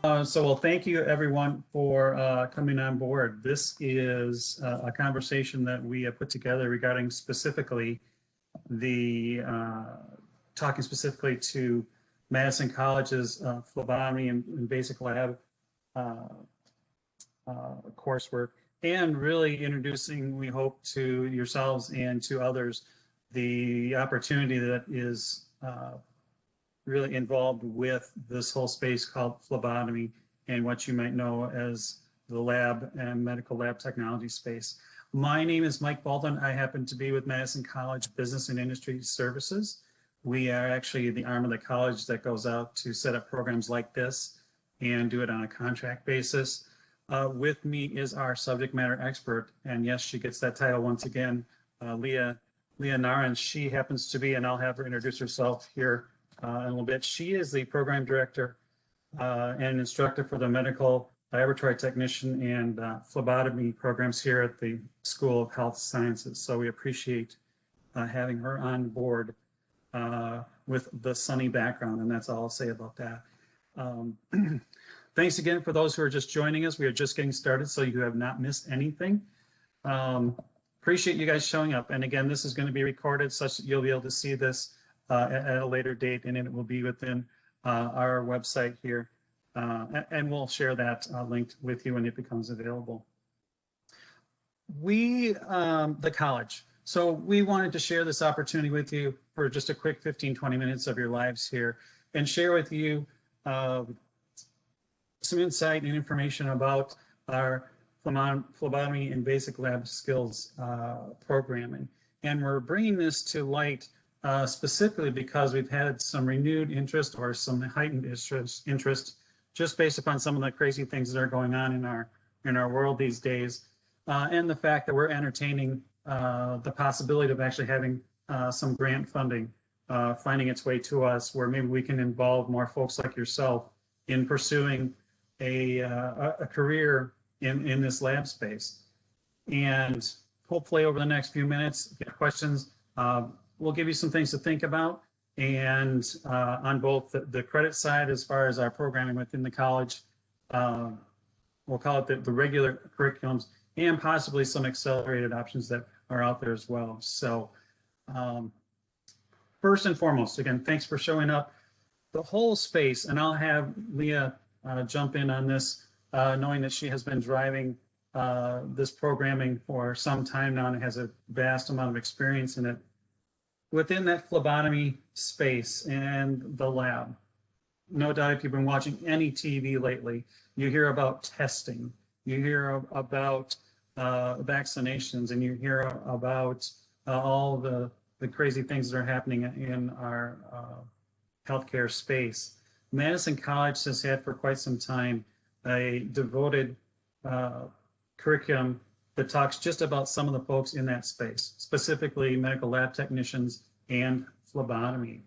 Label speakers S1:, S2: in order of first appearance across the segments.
S1: Well, thank you everyone for coming on board. This is a conversation that we have put together regarding specifically the talking specifically to Madison College's phlebotomy and basic lab coursework, and really introducing, we hope, to yourselves and to others the opportunity that is really involved with this whole space called phlebotomy and what you might know as the lab and medical lab technology space. My name is Mike Baldwin. I happen to be with Madison College Business and Industry Services. We are actually the arm of the college that goes out to set up programs like this and do it on a contract basis. With me is our subject matter expert, and yes, she gets that title once again, Leah Naran. She happens to be, and I'll have her introduce herself here in a little bit. She is the program director and instructor for the medical laboratory technician and phlebotomy programs here at the School of Health Sciences. So we appreciate having her on board with the sunny background, and that's all I'll say about that. Thanks again for those who are just joining us. We are just getting started, so you have not missed anything. Appreciate you guys showing up. And again, this is going to be recorded such that you'll be able to see this at a later date, and it will be within our website here. And we'll share that link with you when it becomes available. The college. So we wanted to share this opportunity with you for just a quick 15-20 minutes of your lives here and share with you some insight and information about our phlebotomy and basic lab skills programming. And we're bringing this to light specifically because we've had some renewed interest or some heightened interest just based upon some of the crazy things that are going on in our world these days, and the fact that we're entertaining the possibility of actually having some grant funding finding its way to us, where maybe we can involve more folks like yourself in pursuing a career in this lab space. And hopefully over the next few minutes, if you have questions, we'll give you some things to think about, and on both the credit side as far as our programming within the college, we'll call it the regular curriculums, and possibly some accelerated options that are out there as well. So first and foremost, again, thanks for showing up. The whole space, and I'll have Leah jump in on this, knowing that she has been driving this programming for some time now and has a vast amount of experience in it. Within that phlebotomy space and the lab, no doubt if you've been watching any TV lately, you hear about testing, you hear about vaccinations, and you hear about all the crazy things that are happening in our healthcare space. Madison College has had for quite some time a devoted curriculum that talks just about some of the folks in that space, specifically medical lab technicians and phlebotomy.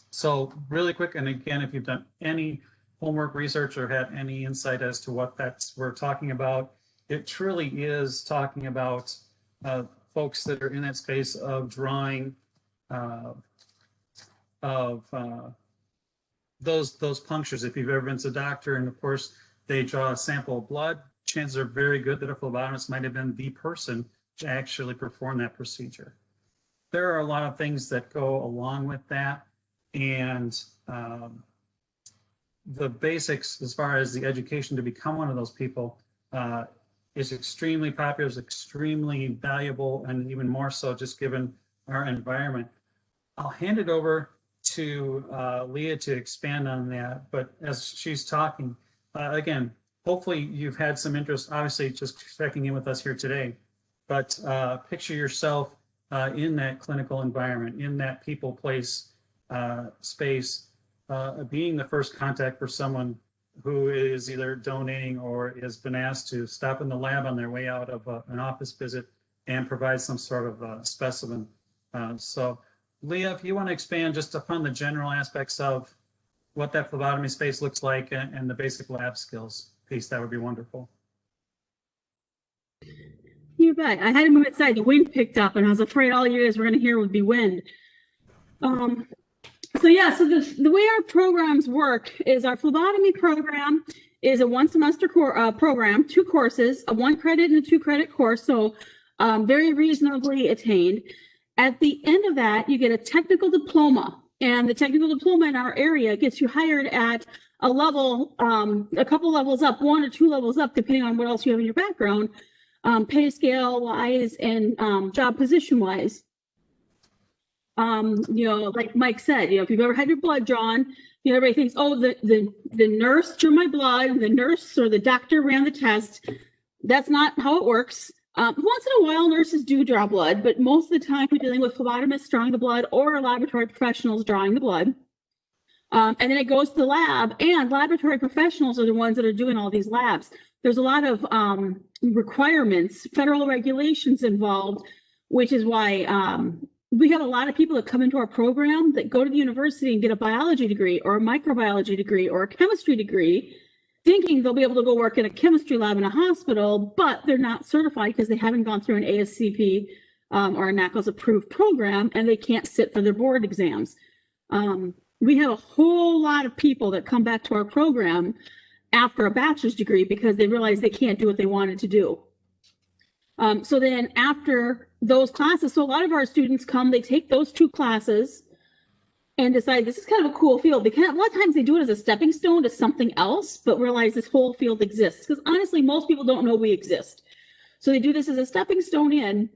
S1: So really quick, and again, if you've done any homework research or had any insight as to what we're talking about, it truly is talking about folks that are in that space of drawing those punctures. If you've ever been to a doctor and of course they draw a sample of blood, chances are very good that a phlebotomist might have been the person to actually perform that procedure. There are a lot of things that go along with that, and the basics as far as the education to become one of those people is extremely popular, is extremely valuable, and even more so just given our environment. I'll hand it over to Leah to expand on that, but as she's talking, again, hopefully you've had some interest, obviously just checking in with us here today, but picture yourself in that clinical environment, in that people place space, being the first contact for someone who is either donating or has been asked to stop in the lab on their way out of an office visit and provide some sort of specimen. So Leah, if you want to expand just upon the general aspects of what that phlebotomy space looks like and the basic lab skills piece, that would be wonderful.
S2: You bet. I had to move inside. The wind picked up, and I was afraid all you guys were going to hear would be wind. So yeah, so the way our programs work is our phlebotomy program is a one semester program, 2 courses, a 1 credit and a 2 credit course. So very reasonably attained. At the end of that, you get a technical diploma, and the technical diploma in our area gets you hired at a level, a couple levels up, 1 or 2 levels up, depending on what else you have in your background, pay scale wise and job position wise. Like Mike said, if you've ever had your blood drawn, everybody thinks, oh, the nurse drew my blood, the nurse or the doctor ran the test. That's not how it works. Once in a while, nurses do draw blood, but most of the time we're dealing with phlebotomists drawing the blood or laboratory professionals drawing the blood. And then it goes to the lab, and laboratory professionals are the ones that are doing all these labs. There's a lot of requirements, federal regulations involved, which is why we have a lot of people that come into our program that go to the university and get a biology degree or a microbiology degree or a chemistry degree, thinking they'll be able to go work in a chemistry lab in a hospital, but they're not certified because they haven't gone through an ASCP or a NACLS approved program, and they can't sit for their board exams. We have a whole lot of people that come back to our program after a bachelor's degree because they realize they can't do what they wanted to do. So then after those classes, so a lot of our students come, they take those 2 classes and decide this is kind of a cool field. A lot of times they do it as a stepping stone to something else, but realize this whole field exists. Because honestly, most people don't know we exist. So they do this as a stepping stone in,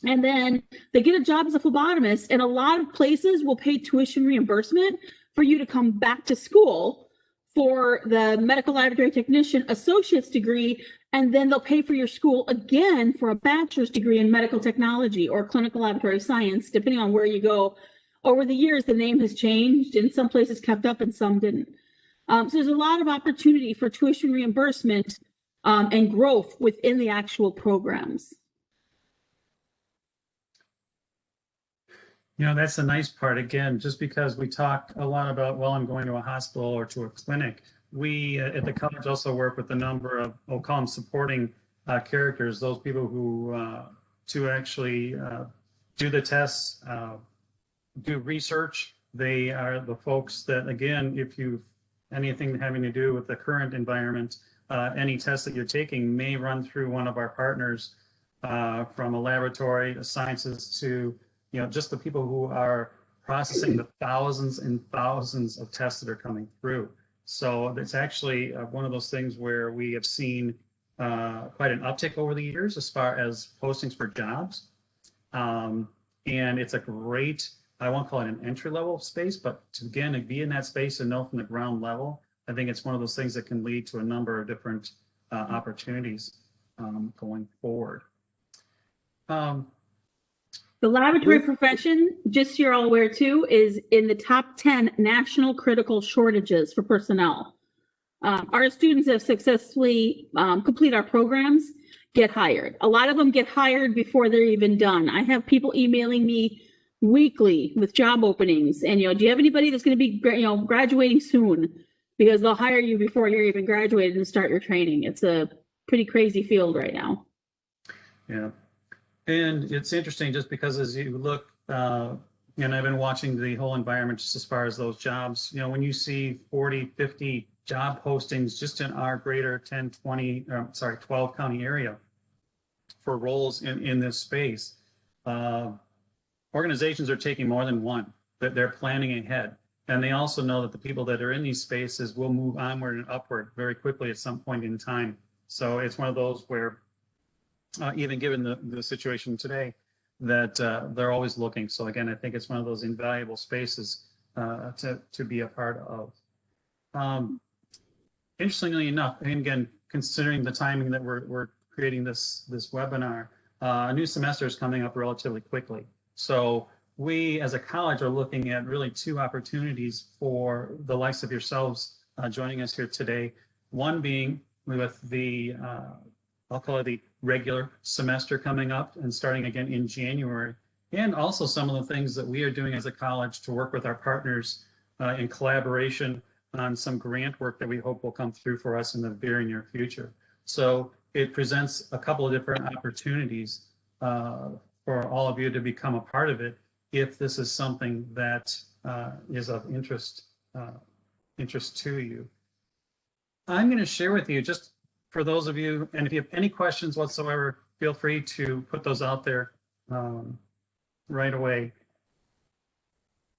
S2: and then they get a job as a phlebotomist, and a lot of places will pay tuition reimbursement for you to come back to school for the medical laboratory technician associate's degree, and then they'll pay for your school again for a bachelor's degree in medical technology or clinical laboratory science, depending on where you go. Over the years, the name has changed, and some places kept up and some didn't. So there's a lot of opportunity for tuition reimbursement and growth within the actual programs.
S1: That's the nice part. Again, just because we talk a lot about, well, I'm going to a hospital or to a clinic, we at the college also work with a number of, we'll call them supporting characters, those people who to actually do the tests, do research. They are the folks that, again, if you've anything having to do with the current environment, any test that you're taking may run through one of our partners, from a laboratory, sciences to, just the people who are processing the thousands and thousands of tests that are coming through. So it's actually one of those things where we have seen quite an uptick over the years as far as postings for jobs. And it's a great, I won't call it an entry-level space, but to, again, be in that space and know from the ground level, I think it's one of those things that can lead to a number of different opportunities going forward.
S2: The laboratory profession, just so you're all aware too, is in the top 10 national critical shortages for personnel. Our students have successfully complete our programs, get hired. A lot of them get hired before they're even done. I have people emailing me weekly with job openings, and do you have anybody that's going to be graduating soon? Because they'll hire you before you're even graduated and start your training. It's a pretty crazy field right now.
S1: Yeah. And it's interesting just because as you look, and I've been watching the whole environment just as far as those jobs, when you see 40, 50 job postings just in our greater 12 county area for roles in this space, organizations are taking more than one, that they're planning ahead. And they also know that the people that are in these spaces will move onward and upward very quickly at some point in time. So it's one of those where even given the situation today, that they're always looking. So again, I think it's one of those invaluable spaces to be a part of. Interestingly enough, and again, considering the timing that we're creating this webinar, a new semester is coming up relatively quickly. So we as a college are looking at really 2 opportunities for the likes of yourselves joining us here today. One being with the, I'll call it the regular semester coming up and starting again in January, and also some of the things that we are doing as a college to work with our partners in collaboration on some grant work that we hope will come through for us in the very near future. So it presents a couple of different opportunities for all of you to become a part of it if this is something that is of interest to you. I'm going to share with you, just for those of you, and if you have any questions whatsoever, feel free to put those out there right away.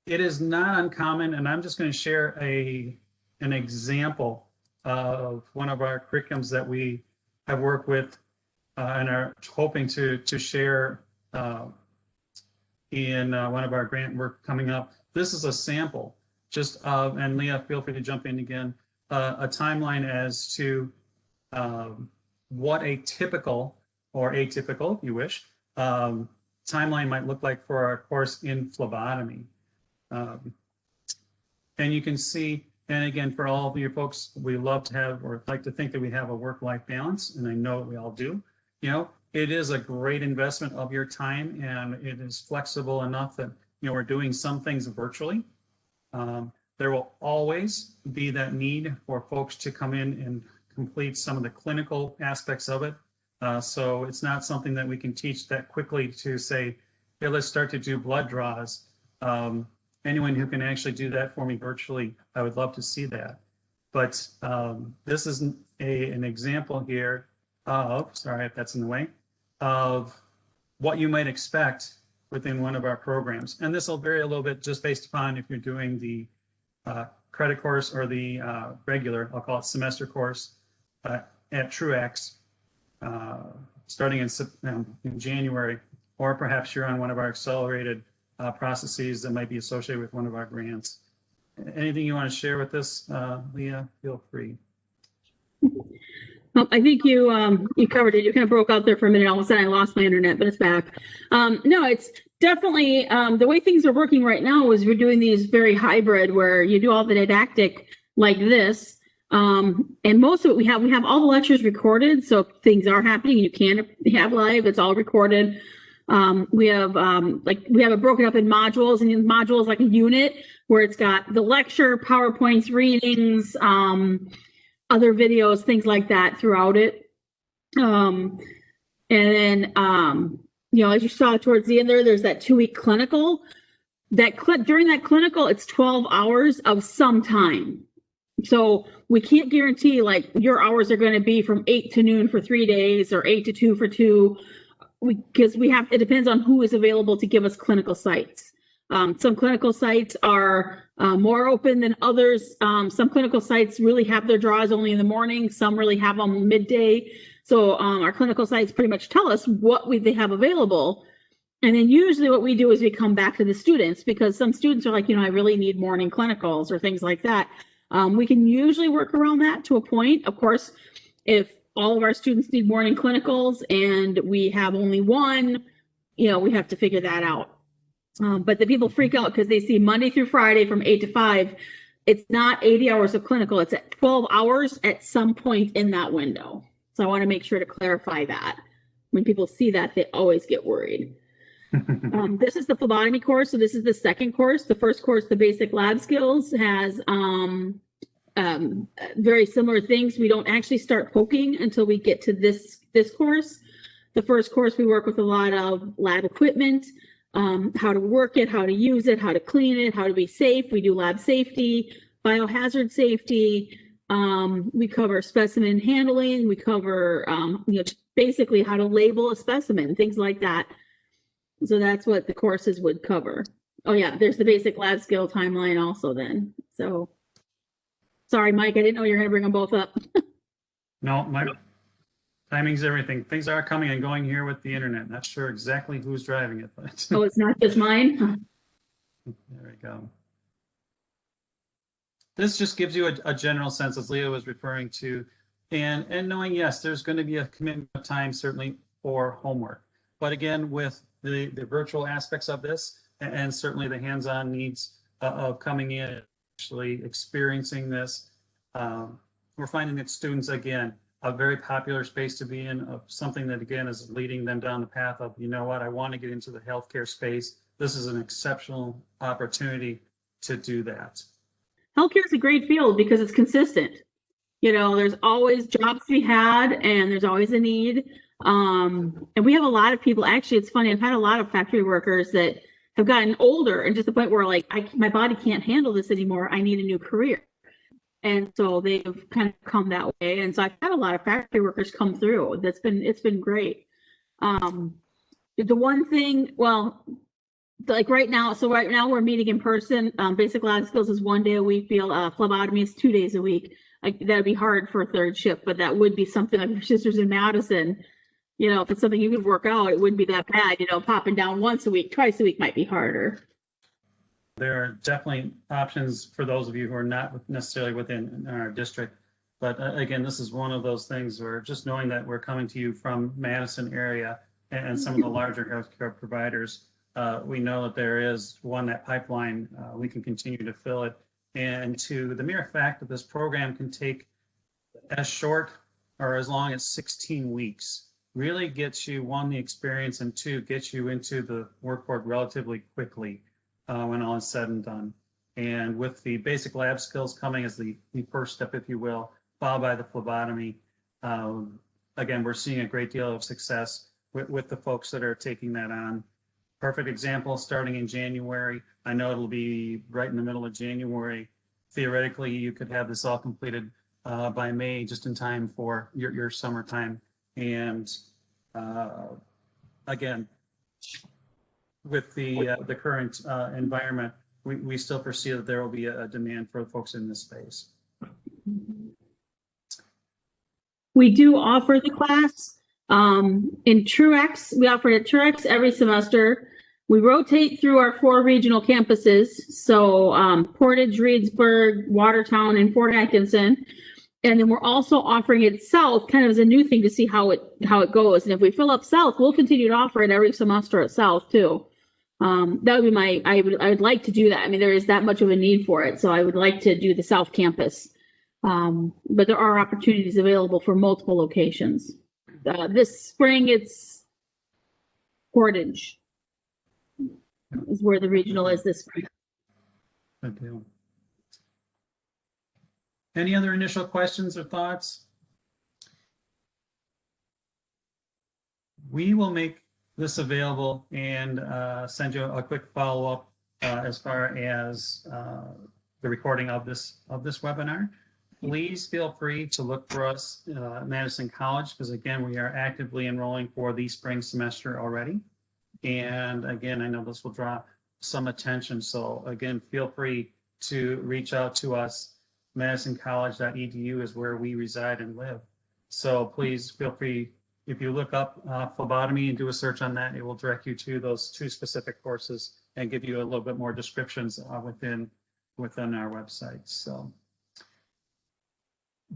S1: It is not uncommon, and I'm just going to share an example of one of our curriculums that we have worked with and are hoping to share in one of our grant work coming up. This is a sample just of, and Leah, feel free to jump in again, a timeline as to what a typical or atypical, if you wish, timeline might look like for our course in phlebotomy. And you can see, and again, for all of you folks, we love to have, or like to think that we have a work-life balance, and I know we all do. You know, it is a great investment of your time, and it is flexible enough that, you know, we're doing some things virtually. There will always be that need for folks to come in and complete some of the clinical aspects of it. So it's not something that we can teach that quickly to say, hey, let's start to do blood draws. Anyone who can actually do that for me virtually, I would love to see that. But this is an example here of, sorry if that's in the way, of what you might expect within one of our programs. And this will vary a little bit just based upon if you're doing the credit course or the regular, I'll call it semester course at Truax, starting in January, or perhaps you're on one of our accelerated processes that might be associated with one of our grants. Anything you want to share with this, Leah? Feel free.
S2: Well, I think you covered it. You kind of broke out there for a minute. All of a sudden I lost my internet, but it's back. No, it's definitely the way things are working right now is we're doing these very hybrid where you do all the didactic like this. And most of it we have all the lectures recorded. So if things are happening, you can have live, it's all recorded. We have it broken up in modules, and in modules like a unit where it's got the lecture, PowerPoints, readings, other videos, things like that throughout it. And then, you know, as you saw towards the end there's that 2-week clinical. During that clinical, it's 12 hours of some time. So we can't guarantee like your hours are going to be from 8 to noon for 3 days or 8 to 2 for 2. Because it depends on who is available to give us clinical sites. Some clinical sites are more open than others. Some clinical sites really have their draws only in the morning. Some really have them midday. So our clinical sites pretty much tell us what they have available. And then usually what we do is we come back to the students, because some students are like, you know, I really need morning clinicals or things like that. We can usually work around that to a point. Of course, if all of our students need morning clinicals and we have only one, you know, we have to figure that out. But the people freak out because they see Monday through Friday from 8 to 5. It's not 80 hours of clinical. It's at 12 hours at some point in that window. So I want to make sure to clarify that. When people see that, they always get worried. This is the phlebotomy course. So this is the second course. The first course, the basic lab skills, has very similar things. We don't actually start poking until we get to this course. The first course, we work with a lot of lab equipment, how to work it, how to use it, how to clean it, how to be safe. We do lab safety, biohazard safety. We cover specimen handling. We cover, you know, basically how to label a specimen, things like that. So that's what the courses would cover. Oh yeah, there's the basic lab skill timeline also then. So sorry, Mike, I didn't know you were going to bring them both up.
S1: No, my timing's everything. Things are coming and going here with the internet. Not sure exactly who's driving it, but
S2: Oh, it's not just mine?
S1: there we go. This just gives you a general sense, as Leah was referring to, and knowing, yes, there's going to be a commitment of time certainly for homework. But again, with the virtual aspects of this, and certainly the hands-on needs of coming in, actually experiencing this, we're finding that students, again, a very popular space to be in, of something that, again, is leading them down the path of, you know what, I want to get into the healthcare space. This is an exceptional opportunity to do that.
S2: Healthcare is a great field because it's consistent. You know, there's always jobs to be had and there's always a need. And we have a lot of people, actually, it's funny, I've had a lot of factory workers that have gotten older and just the point where like my body can't handle this anymore. I need a new career. And so they've kind of come that way. And so I've had a lot of factory workers come through. It's been great. The one thing, well, like right now we're meeting in person. Basic lab skills is 1 day a week. Phlebotomy is 2 days a week. Like that'd be hard for a third shift, but that would be something like your sister's in Madison. You know, if it's something you could work out, it wouldn't be that bad. You know, popping down once a week, twice a week might be harder.
S1: There are definitely options for those of you who are not necessarily within our district. But again, this is one of those things where just knowing that we're coming to you from Madison area and some of the larger healthcare providers, we know that there is that pipeline, we can continue to fill it. And to the mere fact that this program can take as short or as long as 16 weeks, really gets you, one, the experience, and two, gets you into the workforce relatively quickly when all is said and done. And with the basic lab skills coming as the first step, if you will, followed by the phlebotomy, again, we're seeing a great deal of success with the folks that are taking that on. Perfect example, starting in January. I know it'll be right in the middle of January. Theoretically, you could have this all completed by May, just in time for your summertime. And again, with the current environment, we still foresee that there will be a demand for folks in this space.
S2: We do offer the class in Truex. We offer it at Truex every semester. We rotate through our 4 regional campuses. So Portage, Reedsburg, Watertown, and Fort Atkinson. And then we're also offering it South, kind of as a new thing to see how it goes. And if we fill up South, we'll continue to offer it every semester at South too. That would be I would like to do that. I mean, there is that much of a need for it. So I would like to do the South campus. But there are opportunities available for multiple locations. This spring, it's Portage is where the regional is this spring.
S1: Good deal. Any other initial questions or thoughts? We will make this available and send you a quick follow-up as far as the recording of this webinar. Please feel free to look for us at Madison College, because again, we are actively enrolling for the spring semester already. And again, I know this will draw some attention. So again, feel free to reach out to us. MadisonCollege.edu is where we reside and live. So please feel free, if you look up phlebotomy and do a search on that, it will direct you to those 2 specific courses and give you a little bit more descriptions within our website. So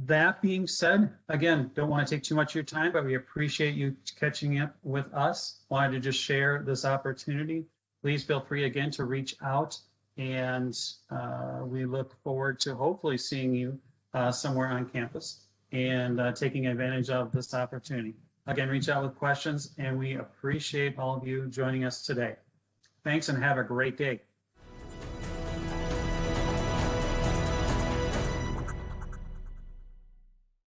S1: that being said, again, don't want to take too much of your time, but we appreciate you catching up with us. Wanted to just share this opportunity. Please feel free again to reach out, and we look forward to hopefully seeing you somewhere on campus and taking advantage of this opportunity. Again, reach out with questions, and we appreciate all of you joining us today. Thanks, and have a great day.